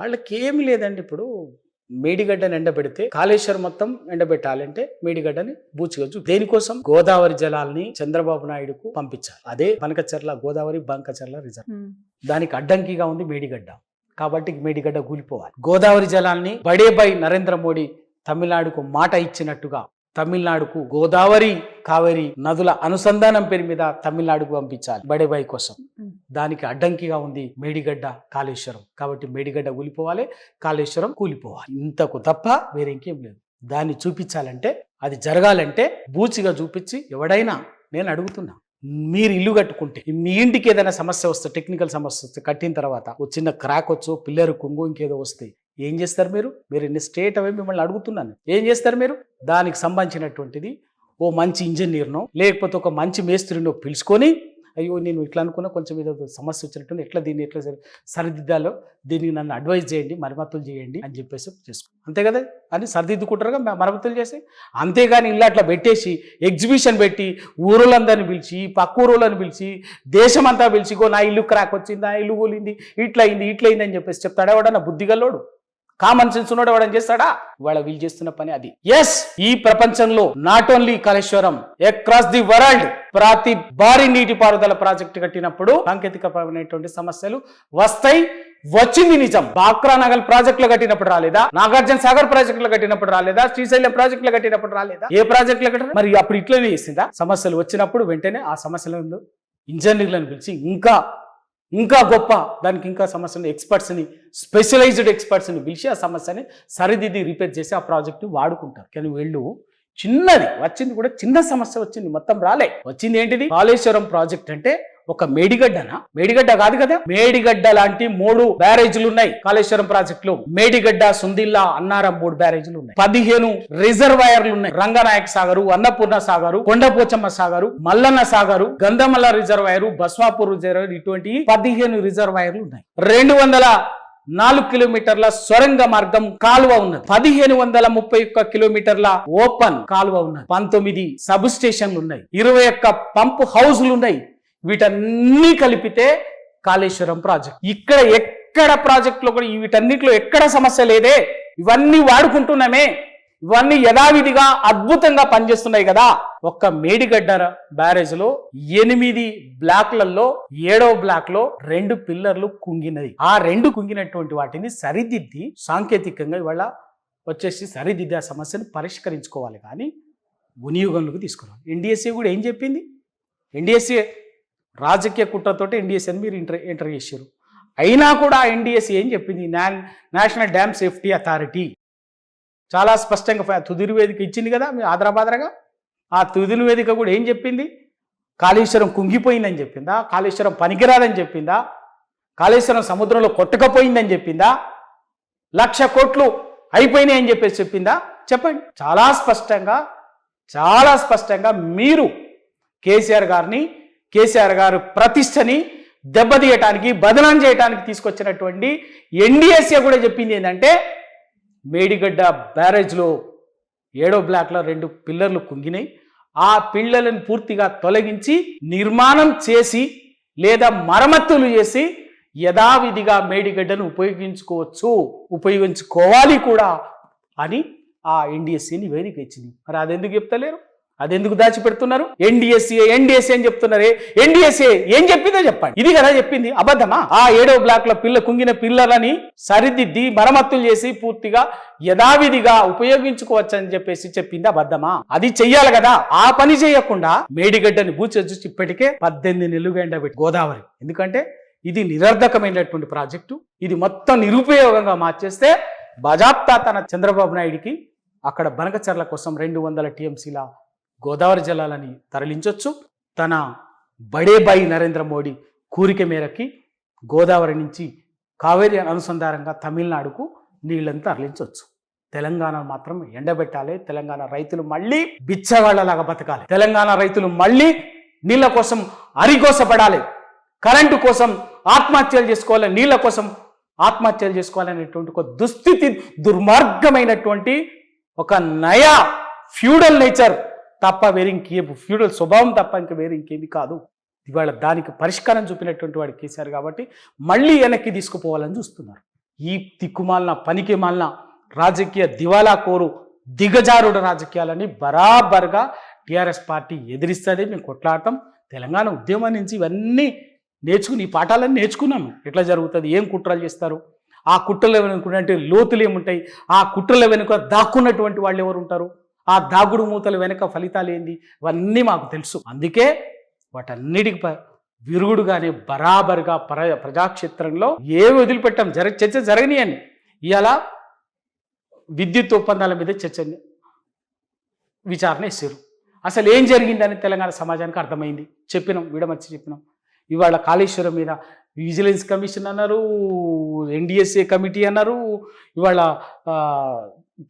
వాళ్ళకేమి లేదండి. ఇప్పుడు మేడిగడ్డని ఎండబెడితే కాళేశ్వరం మొత్తం ఎండబెట్టాలంటే మేడిగడ్డని బూచిగా దేనికోసం గోదావరి జలాల్ని చంద్రబాబు నాయుడుకు పంపించాలి. అదే బనకచర్ల గోదావరి బంకచర్ల రిజర్వ్. దానికి అడ్డంకిగా ఉంది మేడిగడ్డ. కాబట్టి మేడిగడ్డ కూలిపోవాలి. గోదావరి జలాల్ని బడేబై నరేంద్ర మోడీ తమిళనాడుకు మాట ఇచ్చినట్టుగా తమిళనాడుకు గోదావరి కావేరి నదుల అనుసంధానం పేరు మీద తమిళనాడుకు పంపించాలి బడేబాయి కోసం. దానికి అడ్డంకిగా ఉంది మేడిగడ్డ కాళేశ్వరం. కాబట్టి మేడిగడ్డ కూలిపోవాలి, కాళేశ్వరం కూలిపోవాలి. ఇంతకు తప్ప వేరే ఇంకేం లేదు. దాన్ని చూపించాలంటే, అది జరగాలంటే బూచిగా చూపించి ఎవడైనా, నేను అడుగుతున్నా, మీరు ఇల్లు కట్టుకుంటే మీ ఇంటికి ఏదైనా సమస్య వస్తే, టెక్నికల్ సమస్య వస్తే, కట్టిన తర్వాత ఒక చిన్న క్రాక్ వచ్చో, పిల్లరు కుంగు ఇంకేదో వస్తే ఏం చేస్తారు మీరు? ఇన్ని స్టేట్ అవే మిమ్మల్ని అడుగుతున్నాను, ఏం చేస్తారు మీరు? దానికి సంబంధించినటువంటిది ఓ మంచి ఇంజనీర్నో లేకపోతే ఒక మంచి మేస్త్రినో పిలుచుకొని, అయ్యో నేను ఇట్లా అనుకున్నా, కొంచెం ఏదో సమస్య వచ్చినట్టు, దీన్ని ఎట్లా సరిదిద్దాలో దీనికి నన్ను అడ్వైజ్ చేయండి, మరమ్మతులు చేయండి అని చెప్పేసి చేసుకో, అంతే కదా అని సరిదిద్దుకుంటారుగా మరమ్మతులు చేసి. అంతేగాని ఇలా అట్లా పెట్టేసి ఎగ్జిబిషన్ పెట్టి ఊరులందరిని పిలిచి, పక్క ఊరులను పిలిచి, దేశమంతా పిలిచి, నా ఇల్లు క్రాక్ వచ్చింది, నా ఇల్లు కూలింది, ఇట్లా అయింది అని చెప్పేసి చెప్తాడా? ఎవడన్నా బుద్ధిగల్లోడు, కామన్ సెన్స్ ఉన్నాడు ఎవడని చేస్తాడా? ఇవాళ వీళ్ళు చేస్తున్న పని అది. ఎస్, ఈ ప్రపంచంలో not only Kaleshwaram, across the world ప్రతి భారీ నీటిపారుదల ప్రాజెక్టు కట్టినప్పుడు సాంకేతికపరమైనటువంటి సమస్యలు వస్తాయి. వచ్చింది నిజం. బాక్రా నగర్ ప్రాజెక్టులు కట్టినప్పుడు రాలేదా? నాగార్జున సాగర్ ప్రాజెక్టులు కట్టినప్పుడు రాలేదా? శ్రీశైలం ప్రాజెక్టులు కట్టినప్పుడు రాలేదా? ఏ ప్రాజెక్టులు కట్టిన మరి అప్పుడు ఇట్లనే చేసిందా? సమస్యలు వచ్చినప్పుడు వెంటనే ఆ సమస్యలను ఇంజనీర్లను పిలిచి ఇంకా గొప్ప దానికి ఇంకా సమస్యని ఎక్స్పర్ట్స్ని, స్పెషలైజ్డ్ ఎక్స్పర్ట్స్ని పిలిచి ఆ సమస్యని సరిదిద్ది రిపేర్ చేసి ఆ ప్రాజెక్టు వాడుకుంటారు. కానీ వీళ్ళు చిన్నది వచ్చింది కూడా, చిన్న సమస్య వచ్చింది, మొత్తం రాలే. వచ్చింది ఏంటిది? కాళేశ్వరం ప్రాజెక్ట్ అంటే ఒక మేడిగడ్డనా? మేడిగడ్డ కాదు కదా. మేడిగడ్డ లాంటి 3 బ్యారేజీలు ఉన్నాయి కాళేశ్వరం ప్రాజెక్ట్ లో. మేడిగడ్డ, సుందిల్లా, అన్నారం 3 బ్యారేజీలు ఉన్నాయి. 15 రిజర్వాయర్లు ఉన్నాయి. రంగనాయక సాగరు, అన్నపూర్ణ సాగరు, కొండపోచమ్మ సాగరు, మల్లన్న సాగరు, గంధమల్ల రిజర్వాయరు, బస్వాపూర్ రిజర్వాయర్, ఇటువంటి 15 రిజర్వాయర్లు ఉన్నాయి. 204 కిలోమీటర్ల సొరంగ మార్గం కాలువ ఉన్నది. 1531 కిలోమీటర్ల ఓపెన్ కాలువ ఉన్నది. 19 సబ్ స్టేషన్లు ఉన్నాయి. 21 పంప్ హౌస్లు ఉన్నాయి. వీటన్ని కలిపితే కాళేశ్వరం ప్రాజెక్ట్. ఇక్కడ ఎక్కడ ప్రాజెక్టులో కూడా వీటన్నిటిలో ఎక్కడ సమస్య లేదే. ఇవన్నీ వాడుకుంటున్నామే, ఇవన్నీ యథావిధిగా అద్భుతంగా పనిచేస్తున్నాయి కదా. ఒక్క మేడిగడ్డ బ్యారేజ్ లో 8 బ్లాక్లలో 7వ బ్లాక్ లో 2 పిల్లర్లు కుంగినది. ఆ 2 కుంగినటువంటి వాటిని సరిదిద్ది సాంకేతికంగా ఇవాళ వచ్చేసి సరిదిద్ది ఆ సమస్యను పరిష్కరించుకోవాలి, కానీ వినియోగంలోకి తీసుకురావాలి. ఎన్డీఎస్ఏ కూడా ఏం చెప్పింది? ఎన్డీఎస్ఏ రాజకీయ కుట్రతోటి ఎన్డీఎస్ఏని మీరు ఎంటర్ చేశారు. అయినా కూడా ఎన్డీఎస్ఏ ఏం చెప్పింది? నేషనల్ డ్యామ్ సేఫ్టీ అథారిటీ చాలా స్పష్టంగా తుది నివేదిక ఇచ్చింది కదా మీ ఆదరాబాదరగా. ఆ తుది నివేదిక కూడా ఏం చెప్పింది? కాళేశ్వరం కుంగిపోయిందని చెప్పిందా? కాళేశ్వరం పనికిరాదని చెప్పిందా? కాళేశ్వరం సముద్రంలో కొట్టుకపోయిందని చెప్పిందా? 1,00,000 కోట్లు అయిపోయినాయి అని చెప్పేసి చెప్పిందా? చెప్పండి. చాలా స్పష్టంగా మీరు కేసీఆర్ గారు ప్రతిష్టని దెబ్బతీయటానికి, బదనాం చేయడానికి తీసుకొచ్చినటువంటి ఎన్డీఎస్ఏ కూడా చెప్పింది ఏంటంటే, మేడిగడ్డ బ్యారేజ్లో 7వ బ్లాక్లో 2 పిల్లర్లు కుంగినాయి. ఆ పిల్లలను పూర్తిగా తొలగించి నిర్మాణం చేసి లేదా మరమ్మతులు చేసి యథావిధిగా మేడిగడ్డను ఉపయోగించుకోవాలి కూడా అని ఆ ఎన్డీఎస్ఏ నివేదిక ఇచ్చింది. మరి అదెందుకు చెప్తలేరు? అదెందుకు దాచిపెడుతున్నారు? ఎన్డీఎస్ఏ అని చెప్తున్నారే. ఎన్డీఎస్ఏ ఏం చెప్పిందో చెప్పండి. ఇది కదా చెప్పింది, అబద్ధమా? ఆ 7వ బ్లాక్ లో కుంగిన పిల్లలని సరిదిద్ది మరమ్మతులు చేసి పూర్తిగా యథావిధిగా ఉపయోగించుకోవచ్చు అని చెప్పేసి చెప్పింది అబద్ధమా? అది చెయ్యాలి కదా. ఆ పని చేయకుండా మేడిగడ్డని బూచి ఇప్పటికే 18 నెలలుగా ఎండబెట్టి గోదావరి. ఎందుకంటే ఇది నిరర్ధకమైనటువంటి ప్రాజెక్టు. ఇది మొత్తం నిరుపయోగంగా మార్చేస్తే బజాప్తా తన చంద్రబాబు నాయుడికి అక్కడ బనకచర్ల కోసం 200 టీఎంసీల గోదావరి జలాలని తరలించవచ్చు. తన బడేబాయి నరేంద్ర మోడీ కోరిక మేరకి గోదావరి నుంచి కావేరి అనుసంధానంగా తమిళనాడుకు నీళ్ళని తరలించవచ్చు. తెలంగాణ మాత్రం ఎండబెట్టాలి. తెలంగాణ రైతులు మళ్ళీ బిచ్చగాళ్లలాగా బతకాలి. తెలంగాణ రైతులు మళ్ళీ నీళ్ళ కోసం అరిగోసపడాలి. కరెంటు కోసం ఆత్మహత్యలు చేసుకోవాలి, నీళ్ళ కోసం ఆత్మహత్యలు చేసుకోవాలనేటువంటి ఒక దుస్థితి, దుర్మార్గమైనటువంటి ఒక నయా ఫ్యూడల్ నేచర్ తప్ప వేరే ఫ్యూడల్ స్వభావం తప్ప ఇంకా వేరే ఇంకేమి కాదు. ఇవాళ దానికి పరిష్కారం చూపినటువంటి వాడు కేసీఆర్ కాబట్టి మళ్ళీ వెనక్కి తీసుకుపోవాలని చూస్తున్నారు. ఈ తిక్కుమాలిన పనికి మాలిన రాజకీయ దివాలా కోరు దిగజారుడు రాజకీయాలని బరాబర్గా టీఆర్ఎస్ పార్టీ ఎదిరిస్తుంది. మేము కొట్లాడతాం. తెలంగాణ ఉద్యమం నుంచి ఇవన్నీ నేర్చుకుని ఈ పాఠాలన్నీ నేర్చుకున్నాము. ఎట్లా జరుగుతుంది, ఏం కుట్రలు చేస్తారు, ఆ కుట్రలు వెనుకుంటే లోతులు ఏముంటాయి, ఆ కుట్రల వెనుక దాక్కున్నటువంటి వాళ్ళు ఎవరు ఉంటారు, ఆ దాగుడు మూతల వెనుక ఫలితాలు ఏంది, ఇవన్నీ మాకు తెలుసు. అందుకే వాటన్నిటికి విరుగుడుగానే బరాబర్గా ప్రజాక్షేత్రంలో ఏవి వదిలిపెట్టాం. చర్చ జరగనియని. ఇవాళ విద్యుత్ ఒప్పందాల మీద చర్చ విచారణ ఇస్తారు. అసలు ఏం జరిగిందని తెలంగాణ సమాజానికి అర్థమైంది. చెప్పినాం, విడమర్చి చెప్పినాం. ఇవాళ కాళేశ్వరం మీద విజిలెన్స్ కమిషన్ అన్నారు, ఎన్డిఎస్ఏ కమిటీ అన్నారు, ఇవాళ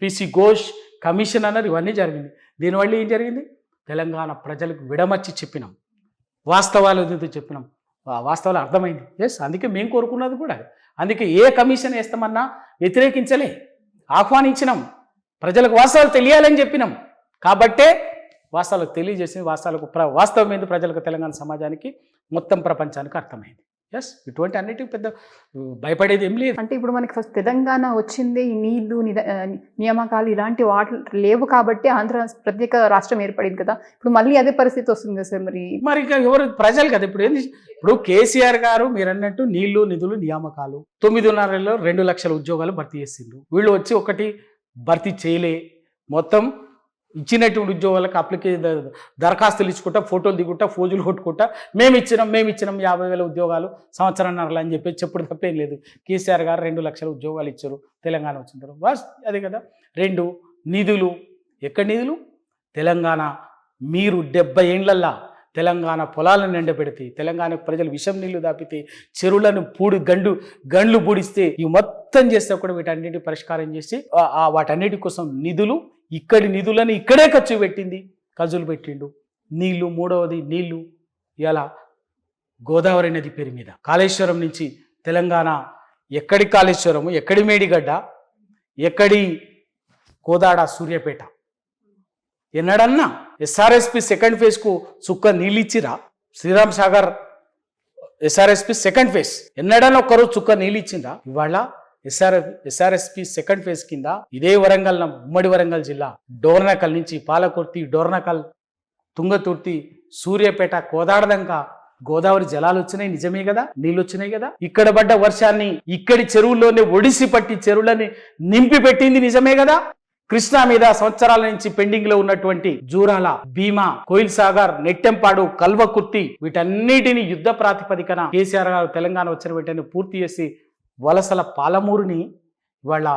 పిసి ఘోష్ కమిషన్ అన్నారు. ఇవన్నీ జరిగింది. దీనివల్ల ఏం జరిగింది? తెలంగాణ ప్రజలకు విడమర్చి చెప్పినాం, వాస్తవాలు చెప్పినాం, వాస్తవాలు అర్థమైంది. ఎస్, అందుకే మేము కోరుకున్నది కూడా. అందుకే ఏ కమిషన్ వేస్తామన్నా వ్యతిరేకించలే, ఆహ్వానించినాం. ప్రజలకు వాస్తవాలు తెలియాలని చెప్పినాం. కాబట్టే వాస్తవాలకు తెలియజేసి వాస్తవం ఏంది ప్రజలకు, తెలంగాణ సమాజానికి, మొత్తం ప్రపంచానికి అర్థమైంది. ఎస్, ఇటువంటి అన్నిటికీ పెద్ద భయపడేది ఏం లేదు. అంటే ఇప్పుడు మనకి ఫస్ట్ తెలంగాణ వచ్చింది ఈ నీళ్లు నియామకాలు ఇలాంటి వాటి లేవు కాబట్టి ఆంధ్ర ప్రత్యేక రాష్ట్రం ఏర్పడింది కదా. ఇప్పుడు మళ్ళీ అదే పరిస్థితి వస్తుంది కదా సార్. మరి ఇంకా ఎవరు ప్రజలు కదా. ఇప్పుడు ఏంది, ఇప్పుడు కేసీఆర్ గారు మీరు అన్నట్టు నీళ్లు నిధులు నియామకాలు 9.5 2 లక్షల ఉద్యోగాలు భర్తీ చేసిండ్రు. వీళ్ళు వచ్చి ఒకటి భర్తీ చేయలే. మొత్తం ఇచ్చినటువంటి ఉద్యోగాలకు దరఖాస్తులు ఇచ్చుకుంటా, ఫోటోలు దిగుంటా, ఫోజులు కొట్టుకుంటా మేము ఇచ్చినాం 50,000 ఉద్యోగాలు సంవత్సరంన్నరలు అని చెప్పి చెప్పుడు తప్పేం లేదు. కేసీఆర్ గారు 2 లక్షల ఉద్యోగాలు ఇచ్చారు తెలంగాణ వచ్చిన బస్ అదే కదా. 2 నిధులు. ఎక్కడ నిధులు? తెలంగాణ మీరు 70 ఏండ్లల్లా తెలంగాణ పొలాలను ఎండబెడితే, తెలంగాణ ప్రజలు విషం నీళ్లు దాపితే, చెరువులను గండ్లు పూడిస్తే, ఇవి మొత్తం చేస్తే కూడా వీటన్నిటి పరిష్కారం చేసి వాటన్నిటి కోసం నిధులు, ఇక్కడి నిధులను ఇక్కడే ఖర్చు పెట్టిండు. నీళ్లు. 3వది నీళ్లు. ఇలా గోదావరి నది పేరు మీద కాళేశ్వరం నుంచి తెలంగాణ, ఎక్కడి కాళేశ్వరము, ఎక్కడి మేడిగడ్డ, ఎక్కడి కోదాడ, సూర్యాపేట, ఎన్నడన్నా ఎస్ఆర్ఎస్పి సెకండ్ ఫేజ్కు చుక్క నీళ్ళు ఇచ్చిరా? Sriram Sagar SRSP second phase ఎన్నడన్నా ఒక్కరోజు చుక్క నీళ్ళు ఇచ్చిందా? ఇవాళ ఎస్ఆర్ఎస్పి సెకండ్ ఫేజ్ కింద ఇదే వరంగల్, ఉమ్మడి వరంగల్ జిల్లా డోర్నకల్ నుంచి పాలకుర్తి, డోర్నకల్, తుంగతుర్తి, సూర్యాపేట, కోదాడదంకా గోదావరి జలాలు వచ్చినాయి. నిజమే కదా, నీళ్ళు వచ్చినాయి కదా. ఇక్కడ పడ్డ వర్షాన్ని ఇక్కడి చెరువుల్లోనే ఒడిసి పట్టి చెరువులని నింపి పెట్టింది. నిజమే కదా. కృష్ణా మీద సంవత్సరాల నుంచి పెండింగ్ లో ఉన్నటువంటి జూరాల, భీమా, కోయిల్ సాగర్, నెట్టెంపాడు, కల్వకుర్తి, వీటన్నిటిని యుద్ధ ప్రాతిపదికన కేసీఆర్ గారు తెలంగాణ వచ్చిన వెంటనే పూర్తి చేసి వలసల పాలమూరుని ఇవాళ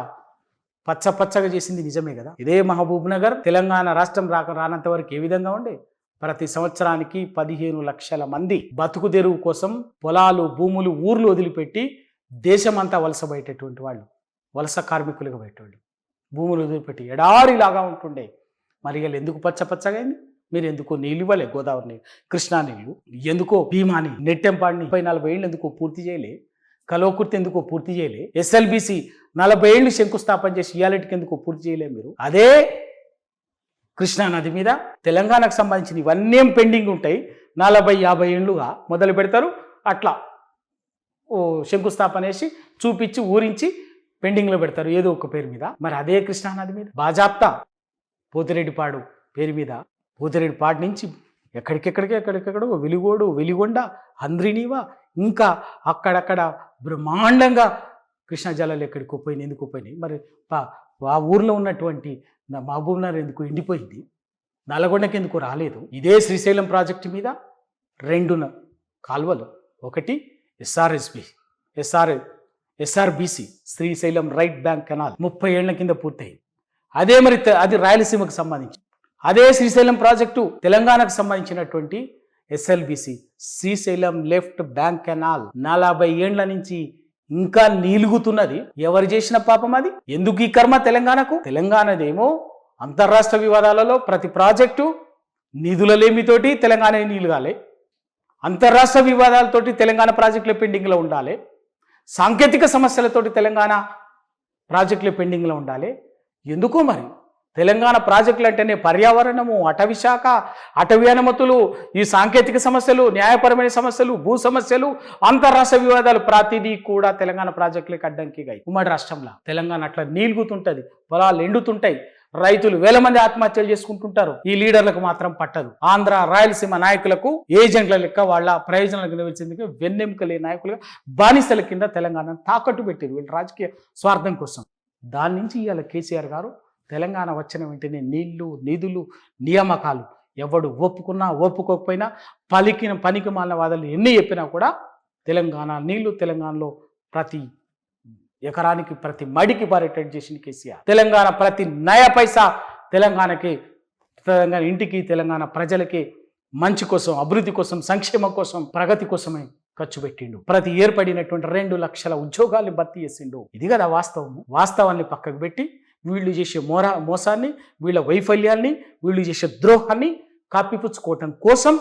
పచ్చగా చేసింది. నిజమే కదా. ఇదే మహబూబ్ నగర్ తెలంగాణ రాష్ట్రం రానంత వరకు ఏ విధంగా ఉండే? ప్రతి సంవత్సరానికి 15 లక్షల మంది బతుకు తెరువు కోసం పొలాలు, భూములు, ఊర్లు వదిలిపెట్టి దేశమంతా వలస బయటటువంటి వాళ్ళు, వలస కార్మికులుగా బయటవాళ్ళు, భూములు వదిలిపెట్టి ఎడారిలాగా ఉంటుండే. మరి వీళ్ళు ఎందుకు పచ్చగా అయింది? మీరు ఎందుకో నీళ్ళు ఇవ్వలే, గోదావరి నీళ్ళు, కృష్ణా నీళ్ళు, ఎందుకో భీమాని, నెట్టెంపాడిని 30-40 ఏళ్ళు ఎందుకో పూర్తి చేయలే, కల్వకుర్తి ఎందుకో పూర్తి చేయలే, ఎస్ఎల్బిసి 40 ఏళ్ళు శంకుస్థాపన చేసి ఇయాలటికి ఎందుకో పూర్తి చేయలే మీరు? అదే కృష్ణా నది మీద తెలంగాణకు సంబంధించిన ఇవన్నీ పెండింగ్ ఉంటాయి. 40-50 ఏళ్ళుగా మొదలు పెడతారు. అట్లా శంకుస్థాపన వేసి చూపించి ఊరించి పెండింగ్లో పెడతారు ఏదో ఒక పేరు మీద. మరి అదే కృష్ణానది మీద బాజాప్తా పోతిరెడ్డిపాడు పేరు మీద, పోతిరెడ్డిపాడు నుంచి ఎక్కడికెక్కడో వెలిగొండ, హంద్రినీవా, ఇంకా అక్కడక్కడ బ్రహ్మాండంగా కృష్ణా జలాలు ఎక్కడికి పోయినాయి, ఎందుకు పోయినాయి? మరి ఆ ఊర్లో ఉన్నటువంటి మహబూబ్ నగర్ ఎందుకు ఎండిపోయింది? నల్గొండకి ఎందుకు రాలేదు? ఇదే శ్రీశైలం ప్రాజెక్టు మీద 2 కాలువలు, ఒకటి SRBC Srisailam right bank canal 30 ఏళ్ల కింద పూర్తయింది. అదే మరి అది రాయలసీమకు సంబంధించి. అదే శ్రీశైలం ప్రాజెక్టు తెలంగాణకు సంబంధించినటువంటి SLBC Srisailam left bank canal 40 ఏళ్ల నుంచి ఇంకా నీలుగుతున్నది. ఎవరు చేసిన పాపం అది? ఎందుకు ఈ కర్మ తెలంగాణకు? తెలంగాణదేమో అంతర్రాష్ట్ర వివాదాలలో ప్రతి ప్రాజెక్టు నిధులలేమితోటి తెలంగాణ నీలుగాలి, అంతర్రాష్ట్ర వివాదాలతోటి తెలంగాణ ప్రాజెక్టుల పెండింగ్లో ఉండాలి, సాంకేతిక సమస్యలతోటి తెలంగాణ ప్రాజెక్టుల పెండింగ్లో ఉండాలి. ఎందుకో మరి తెలంగాణ ప్రాజెక్టులు అంటేనే పర్యావరణము, అటవీ శాఖ, అటవీ అనుమతులు, ఈ సాంకేతిక సమస్యలు, న్యాయపరమైన సమస్యలు, భూ సమస్యలు, అంతర్రాష్ట్ర వివాదాలు ప్రతిదీ కూడా తెలంగాణ ప్రాజెక్టులకు అడ్డంకిగా ఉమ్మడి రాష్ట్రంలో. తెలంగాణ అట్లా నీలుగుతుంటది, పొలాలు ఎండుతుంటాయి, రైతులు వేల మంది ఆత్మహత్యలు చేసుకుంటుంటారు. ఈ లీడర్లకు మాత్రం పట్టదు. ఆంధ్ర రాయలసీమ నాయకులకు ఏజెంట్ల లెక్క వాళ్ళ ప్రయోజనాలకు నిలిచేందుకు వెన్నెముకలే నాయకులుగా బానిసల కింద తెలంగాణను తాకట్టు పెట్టారు వీళ్ళు రాజకీయ స్వార్థం కోసం. దాని నుంచి ఇవాళ కేసీఆర్ గారు తెలంగాణ వచ్చిన వెంటనే నీళ్లు, నిధులు, నియామకాలు ఎవడు ఒప్పుకున్నా ఒప్పుకోకపోయినా పలికిన పనికి మాలిన వాదాలు ఎన్ని చెప్పినా కూడా తెలంగాణ నీళ్లు, తెలంగాణలో ప్రతి ఎకరానికి ప్రతి మడికి పారేటట్టు చేసిన కేసీఆర్. తెలంగాణ ప్రతి నయ పైసా తెలంగాణకి, తెలంగాణ ఇంటికి, తెలంగాణ ప్రజలకి మంచి కోసం, అభివృద్ధి కోసం, సంక్షేమం కోసం, ప్రగతి కోసమే ఖర్చు పెట్టిండు. ప్రతి ఏర్పడినటువంటి 2 లక్షల ఉద్యోగాల్ని భర్తీ చేసిండు. ఇది కదా వాస్తవము. వాస్తవాన్ని పక్కకు పెట్టి వీళ్ళు చేసే మోసాన్ని, వీళ్ళ వైఫల్యాన్ని, వీళ్ళు చేసే ద్రోహాన్ని కాపిపుచ్చుకోవటం కోసం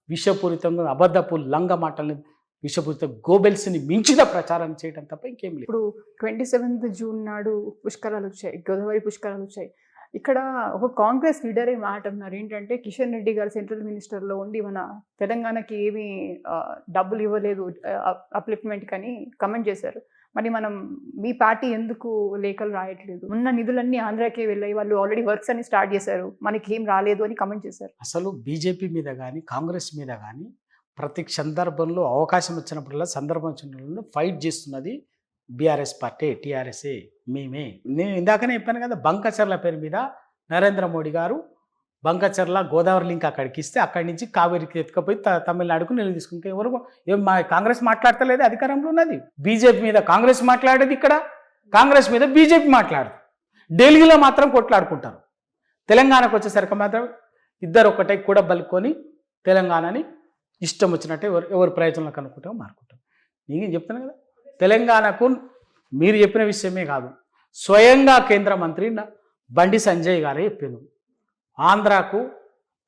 విషపూరితంగా అబద్ధపు లంగ మాటల్ని, విషపూరిత గోబెల్స్ని మించిన ప్రచారం చేయడం తప్ప ఇంకేం లేదు. ఇప్పుడు 27th జూన్ నాడు పుష్కరాలు వచ్చాయి, గోదావరి పుష్కరాలు వచ్చాయి. ఇక్కడ ఒక కాంగ్రెస్ లీడరే మాట అన్నారు ఏంటంటే, కిషన్ రెడ్డి గారు సెంట్రల్ మినిస్టర్లో ఉండి మన తెలంగాణకి ఏమీ డబ్బులు ఇవ్వలేదు అప్లిఫ్ట్మెంట్ అని కమెంట్ చేశారు. మరి మనం మీ పార్టీ ఎందుకు లేఖలు రాయట్లేదు? ఉన్న నిధులన్నీ ఆంధ్రాకే వెళ్ళాయి, వాళ్ళు ఆల్రెడీ వర్క్స్ అన్ని స్టార్ట్ చేశారు, మనకి ఏం రాలేదు అని కమెంట్ చేశారు. అసలు బీజేపీ మీద కానీ కాంగ్రెస్ మీద కానీ ప్రతి సందర్భంలో అవకాశం వచ్చినప్పుడల్లా, సందర్భం వచ్చినప్పుడు ఫైట్ చేస్తున్నది బీఆర్ఎస్ పార్టీ, టీఆర్ఎస్ఏ, మేమే. నేను ఇందాకనే చెప్పాను కదా, బంకచర్ల పేరు మీద నరేంద్ర మోడీ గారు బంకచర్ల గోదావరి లింక్ అక్కడికి ఇస్తే అక్కడి నుంచి కావేరికి ఎత్తుకపోయి తమిళనాడుకు నీళ్ళు తీసుకుంటే ఎవరు ఏం మా కాంగ్రెస్ మాట్లాడతలేదు, అధికారంలో ఉన్నది. బీజేపీ మీద కాంగ్రెస్ మాట్లాడేది, ఇక్కడ కాంగ్రెస్ మీద బీజేపీ మాట్లాడదు. ఢిల్లీలో మాత్రం కొట్లాడుకుంటారు. తెలంగాణకు వచ్చేసరికి మాత్రం ఇద్దరు ఒకటే కూడా బలుకొని తెలంగాణని ఇష్టం వచ్చినట్టే ఎవరు ప్రయోజనాలకు అనుకుంటామో మారుకుంటాం. నేను చెప్తాను కదా, తెలంగాణకు మీరు చెప్పిన విషయమే కాదు, స్వయంగా కేంద్ర మంత్రి బండి సంజయ్ గారే చెప్పారు, ఆంధ్రాకు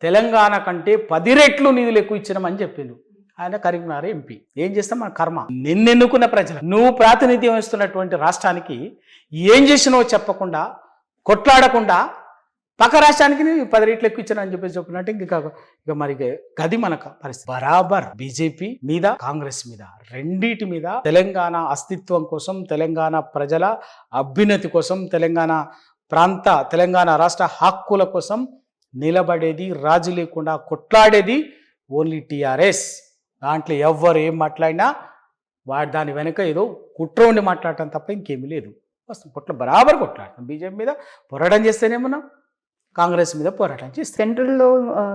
తెలంగాణ కంటే 10 రెట్లు నిధులు ఎక్కువ ఇచ్చినామని చెప్పిండు. ఆయన కరీంనగర్ ఎంపీ. ఏం చేస్తాం మన కర్మ. నిన్నెన్నుకున్న ప్రజలు, నువ్వు ప్రాతినిధ్యం వహిస్తున్నటువంటి రాష్ట్రానికి ఏం చేసినావో చెప్పకుండా, కొట్లాడకుండా పక్క రాష్ట్రానికి 10 రెట్లు ఎక్కువ ఇచ్చానని చెప్పినట్టు ఇక మరి గది మనకు పరిస్థితి. బరాబర్ బీజేపీ మీద, కాంగ్రెస్ మీద, రెండిటి మీద తెలంగాణ అస్తిత్వం కోసం, తెలంగాణ ప్రజల అభ్యున్నతి కోసం, తెలంగాణ రాష్ట్ర హక్కుల కోసం నిలబడేది, రాజు లేకుండా కొట్లాడేది ఓన్లీ టీఆర్ఎస్. దాంట్లో ఎవ్వరు ఏం మాట్లాడినా దాని వెనుక ఏదో కుట్ర ఉండి మాట్లాడటం తప్ప ఇంకేమీ లేదు. బరాబర్ కొట్లాడతాం. బీజేపీ మీద పోరాటం చేస్తేనేమన్నా, కాంగ్రెస్ మీద పోరాటం చేస్తే. సెంట్రల్లో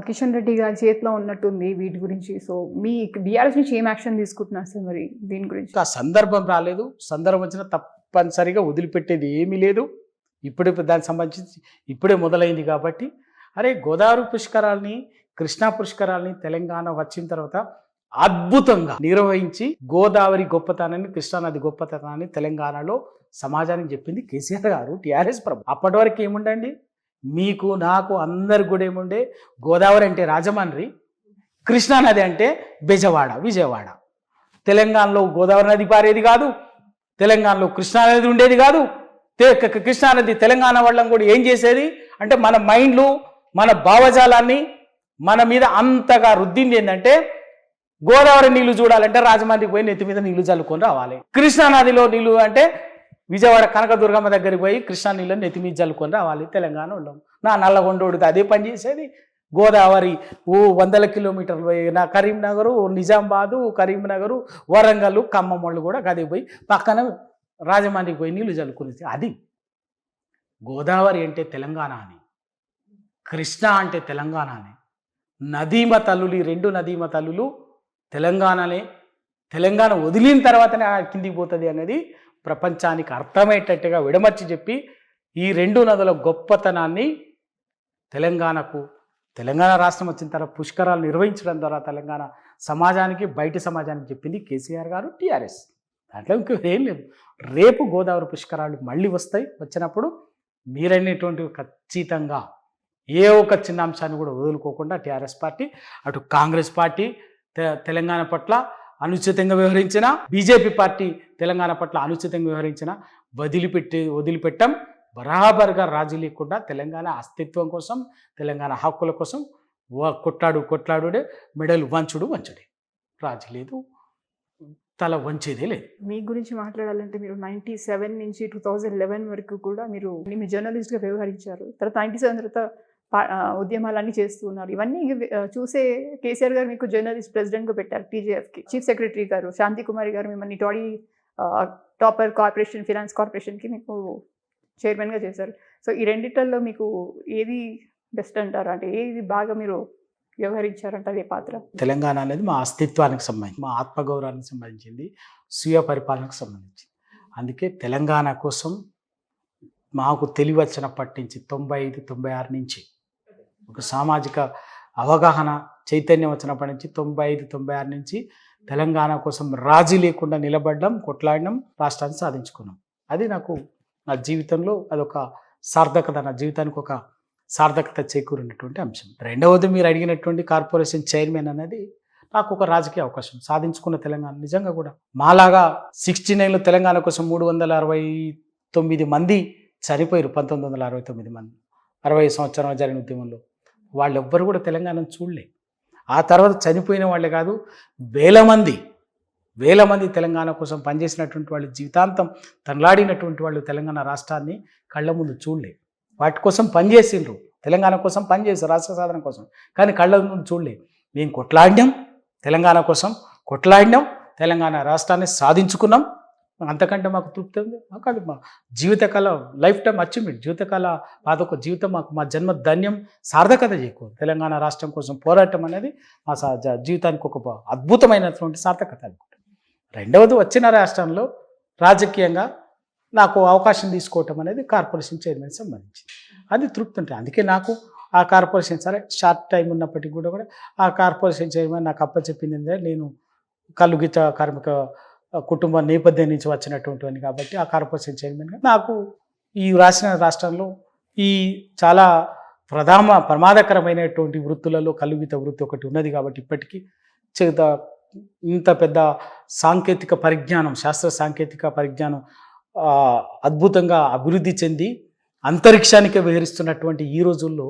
కిషన్ రెడ్డి గారి చేతిలో ఉన్నట్టుంది వీటి గురించి. సో మీ బీఆర్ఎస్ నుంచి ఏం యాక్షన్ తీసుకుంటున్నారు సార్ మరి దీని గురించి? ఆ సందర్భం రాలేదు, సందర్భం వచ్చినా తప్పనిసరిగా వదిలిపెట్టేది ఏమీ లేదు. ఇప్పుడే దానికి సంబంధించి ఇప్పుడే మొదలైంది కాబట్టి, అరే గోదావరి పుష్కరాల్ని, కృష్ణా పుష్కరాల్ని తెలంగాణ వచ్చిన తర్వాత అద్భుతంగా నిర్వహించి గోదావరి గొప్పతనాన్ని, కృష్ణానది గొప్పతనాన్ని తెలంగాణలో సమాజానికి చెప్పింది కేసీఆర్ గారు, టీఆర్ఎస్ ప్రభుత్వం. అప్పటి వరకు ఏముండండి, మీకు నాకు అందరు కూడా ఏముండే, గోదావరి అంటే రాజమండ్రి, కృష్ణానది అంటే బెజవాడ, విజయవాడ. తెలంగాణలో గోదావరి నది పారేది కాదు, తెలంగాణలో కృష్ణానది ఉండేది కాదు. కృష్ణానది తెలంగాణ వాళ్ళం కూడా ఏం చేసేది అంటే, మన మైండ్లు, మన భావజాలాన్ని మన మీద అంతగా రుద్దింది ఏంటంటే, గోదావరి నీళ్లు చూడాలంటే రాజమండ్రికి పోయి నెత్తి మీద నీళ్లు చల్లుకొని రావాలి, కృష్ణానదిలో నీళ్లు అంటే విజయవాడ కనకదుర్గమ్మ దగ్గరికి పోయి కృష్ణా నీళ్ళని నెత్తి మీద చల్లుకొని రావాలి తెలంగాణ వాళ్ళం. నా నల్లగొండోడికి అదే పని చేసేది. గోదావరి 100 కిలోమీటర్లు పోయి నా కరీంనగరు, నిజామాబాదు, కరీంనగరు, వరంగల్, ఖమ్మం వాళ్ళు కూడా గదే పోయి పక్కన రాజమండ్రికి పోయి నీళ్లు చల్లుకునేది. అది గోదావరి అంటే తెలంగాణ అని, కృష్ణ అంటే తెలంగాణ అని. నదీమ తల్లులు, ఈ 2 నదీమ తల్లులు తెలంగాణనే. తెలంగాణ వదిలిన తర్వాతనే కిందికి పోతుంది అనేది ప్రపంచానికి అర్థమయ్యేటట్టుగా విడమర్చి చెప్పి, ఈ 2 నదుల గొప్పతనాన్ని తెలంగాణ రాష్ట్రం వచ్చిన తర్వాత పుష్కరాలు నిర్వహించడం ద్వారా తెలంగాణ సమాజానికి, బయట సమాజానికి చెప్పింది కేసీఆర్ గారు, టీఆర్ఎస్. దాంట్లో ఇంకేం లేదు. రేపు గోదావరి పుష్కరాలు మళ్ళీ వస్తాయి. వచ్చినప్పుడు మీరనేటువంటి ఖచ్చితంగా ఏ ఒక్క చిన్న అంశాన్ని కూడా వదులుకోకుండా టీఆర్ఎస్ పార్టీ, అటు కాంగ్రెస్ పార్టీ తెలంగాణ పట్ల అనుచితంగా వ్యవహరించిన, బీజేపీ పార్టీ తెలంగాణ పట్ల అనుచితంగా వ్యవహరించిన వదిలిపెట్టం. బరాబర్గా రాజీ లేకుండా తెలంగాణ అస్తిత్వం కోసం, తెలంగాణ హక్కుల కోసం కొట్లాడుడే, మెడలు వంచుడే. రాజీ లేదు, తల వంచేదే లేదు. మీ గురించి మాట్లాడాలంటే మీరు 97 నుంచి 2011 వరకు కూడా మీరు మీ జర్నలిస్ట్గా వ్యవహరించారు. తర్వాత 97 తర్వాత ఉద్యమాలన్నీ చేస్తూ ఉన్నారు. ఇవన్నీ చూసే కేసీఆర్ గారు మీకు జర్నలిస్ట్ ప్రెసిడెంట్గా పెట్టారు టీజేఎఫ్కి. చీఫ్ సెక్రటరీ గారు శాంతి కుమారి గారు మిమ్మల్ని టాపర్ కార్పొరేషన్, ఫినాన్స్ కార్పొరేషన్కి మీకు చైర్మన్గా చేశారు. సో ఈ రెండిట్లలో మీకు ఏది బెస్ట్ అంటారు? అంటే ఏది బాగా మీరు వ్యవహరించారంటారు ఏ పాత్ర? తెలంగాణ అనేది మా అస్తిత్వానికి సంబంధించి, మా ఆత్మగౌరవానికి సంబంధించింది, స్వీయ పరిపాలనకు సంబంధించి. అందుకే తెలంగాణ కోసం మాకు తెలివచ్చినప్పటి నుంచి 95, 96 నుంచి ఒక సామాజిక అవగాహన చైతన్యం వచ్చినప్పటి నుంచి 95, 96 నుంచి తెలంగాణ కోసం రాజీ లేకుండా నిలబడ్డం, కొట్లాడడం, రాష్ట్రాన్ని సాధించుకున్నాం. అది నాకు నా జీవితంలో అదొక సార్థకత, నా జీవితానికి ఒక సార్థకత చేకూరినటువంటి అంశం. రెండవది మీరు అడిగినటువంటి కార్పొరేషన్ చైర్మన్ అనేది నాకు ఒక రాజకీయ అవకాశం. సాధించుకున్న తెలంగాణ నిజంగా కూడా మాలాగా 69లో తెలంగాణ కోసం 369 మంది చనిపోయారు. 1969 మంది 60 సంవత్సరాలు జరిగిన ఉద్యమంలో వాళ్ళెవ్వరు కూడా తెలంగాణను చూడలే. ఆ తర్వాత చనిపోయిన వాళ్ళే కాదు, వేల మంది తెలంగాణ కోసం పనిచేసినటువంటి వాళ్ళు, జీవితాంతం తనలాడినటువంటి వాళ్ళు తెలంగాణ రాష్ట్రాన్ని కళ్ళ ముందు చూడలే. వాటి కోసం పనిచేసిండ్రు, తెలంగాణ కోసం పనిచేసారు, రాష్ట్ర సాధన కోసం, కానీ కళ్ళ ముందు చూడలే. మేము కొట్లాడినాం, తెలంగాణ కోసం కొట్లాడినాం, తెలంగాణ రాష్ట్రాన్ని సాధించుకున్నాం. అంతకంటే మాకు తృప్తి ఉంది? కాదు. మా జీవితకాల లైఫ్ టైం అచీవ్మెంట్, జీవితకాల అదొక జీవితం, మాకు మా జన్మ ధన్యం, సార్థకత చేయకూడదు. తెలంగాణ రాష్ట్రం కోసం పోరాటం అనేది మా జీవితానికి ఒక అద్భుతమైనటువంటి సార్థకత అనుకుంటాం. రెండవది, వచ్చిన రాష్ట్రంలో రాజకీయంగా నాకు అవకాశం తీసుకోవటం అనేది కార్పొరేషన్ చైర్మన్ సంబంధించి అది తృప్తి ఉంటుంది. అందుకే నాకు ఆ కార్పొరేషన్, సరే షార్ట్ టైం ఉన్నప్పటికీ కూడా ఆ కార్పొరేషన్ చైర్మన్ నాకు అప్పచెప్పింది ఏంటంటే, నేను కలుగిత కార్మిక కుటుంబ నేపథ్యం నుంచి వచ్చినటువంటి కాబట్టి ఆ కార్పొరేషన్ చైర్మన్గా నాకు ఈ రాష్ట్రంలో ఈ చాలా ప్రమాదకరమైనటువంటి వృత్తులలో కలుగిత వృత్తి ఒకటి ఉన్నది కాబట్టి ఇప్పటికీ ఇంత పెద్ద సాంకేతిక పరిజ్ఞానం, శాస్త్ర సాంకేతిక పరిజ్ఞానం అద్భుతంగా అభివృద్ధి చెంది అంతరిక్షానికి విహరిస్తున్నటువంటి ఈ రోజుల్లో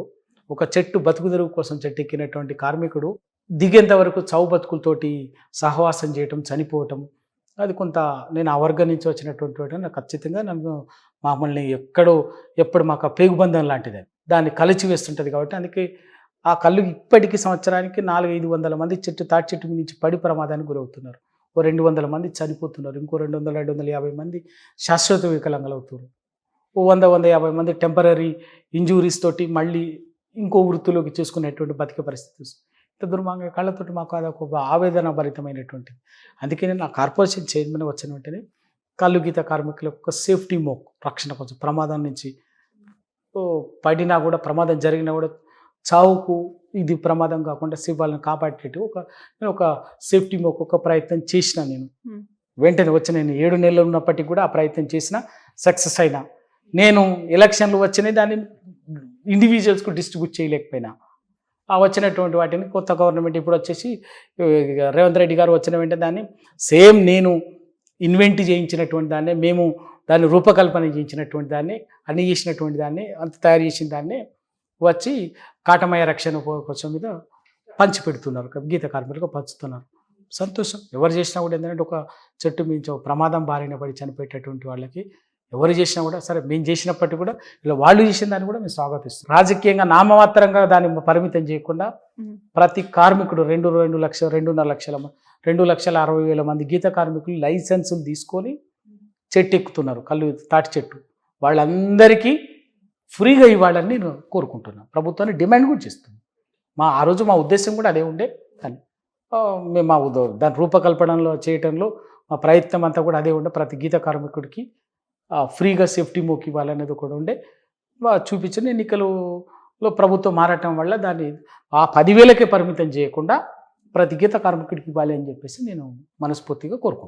ఒక చెట్టు బతుకుదెరువు కోసం చెట్టు ఎక్కినటువంటి కార్మికుడు దిగేంత వరకు చావు బతుకులతోటి సహవాసం చేయటం, చనిపోవటం, అది కొంత నేను ఆ వర్గం నుంచి వచ్చినటువంటి వాడు, నాకు ఖచ్చితంగా మమ్మల్ని ఎప్పుడు మాకు పేగుబంధం లాంటిది, దాన్ని కలిచి వేస్తుంటుంది కాబట్టి. అందుకే ఆ కళ్ళు ఇప్పటికీ సంవత్సరానికి 400-500 మంది తాటి చెట్టు నుంచి పడి ప్రమాదానికి గురవుతున్నారు. ఓ 200 మంది చనిపోతున్నారు, ఇంకో 200-250 మంది శాశ్వత వికలాంగులు అవుతున్నారు, ఓ 100-150 మంది టెంపరీ ఇంజురీస్ తోటి మళ్ళీ ఇంకో వృత్తిలోకి చేసుకునేటువంటి బతికే పరిస్థితి. ఇంత దుర్మార్గ కళ్ళతోటి మాకు అదొక ఆవేదన భరితమైనటువంటిది. అందుకే నేను ఆ కార్పొరేషన్ చైర్మన్ వచ్చిన వెంటనే కళ్ళు గీత కార్మికులకు ఒక సేఫ్టీ మోక్, రక్షణ కోసం, ప్రమాదం నుంచి పడినా కూడా, ప్రమాదం జరిగినా కూడా చావుకు ఇది ప్రమాదం కాకుండా వాళ్ళని కాపాడేట్టు ఒక సేఫ్టీ మోక్ ఒక ప్రయత్నం చేసిన. నేను వెంటనే నేను 7 నెలలు ఉన్నప్పటికీ కూడా ఆ ప్రయత్నం చేసిన, సక్సెస్ అయినా. నేను ఎలక్షన్లు వచ్చినాయి, దాన్ని ఇండివిజువల్స్కు డిస్ట్రిబ్యూట్ చేయలేకపోయినా. ఆ వచ్చినటువంటి వాటిని కొత్త గవర్నమెంట్ ఇప్పుడు వచ్చేసి రేవంత్ రెడ్డి గారు వచ్చిన వెంటనే దాన్ని సేమ్ నేను ఇన్వెంట్ చేయించినటువంటి దాన్ని, మేము దాన్ని రూపకల్పన చేయించినటువంటి దాన్ని, అన్ని చేసినటువంటి దాన్ని, అంత తయారు చేసిన దాన్ని వచ్చి కాటమయ రక్షణ కోసం మీద పంచి పెడుతున్నారు, గీత కార్మికులకు పంచుతున్నారు. సంతోషం. ఎవరు చేసినా కూడా ఏంటంటే, ఒక చెట్టు మించి ప్రమాదం బారిన పడి చనిపోయేటటువంటి వాళ్ళకి ఎవరు చేసినా కూడా, సరే మేము చేసినప్పటికీ కూడా ఇలా వాళ్ళు చేసిన దాన్ని కూడా మేము స్వాగతిస్తాం. రాజకీయంగా నామమాత్రంగా దాన్ని పరిమితం చేయకుండా ప్రతి కార్మికుడు 2 లక్షల 2,60,000 మంది గీత కార్మికులు లైసెన్సులు తీసుకొని చెట్టు ఎక్కుతున్నారు, తాటి చెట్టు. వాళ్ళందరికీ ఫ్రీగా ఇవ్వాలని నేను కోరుకుంటున్నాను. ప్రభుత్వాన్ని డిమాండ్ కూడా చేస్తున్నాను. ఆ రోజు మా ఉద్దేశం కూడా అదే ఉండే, కానీ మేము దాని రూపకల్పనలో చేయటంలో మా ప్రయత్నం అంతా కూడా అదే ఉండే. ప్రతి గీత కార్మికుడికి ఫ్రీగా సేఫ్టీ మోక్ ఇవ్వాలనేది కూడా ఉండే. చూపించిన ఎన్నికలలో ప్రభుత్వం మారటం వల్ల దాన్ని ఆ 10,000కే పరిమితం చేయకుండా ప్రతి గీత కార్మికుడికి ఇవ్వాలి అని చెప్పేసి నేను మనస్ఫూర్తిగా కోరుకుంటున్నాను.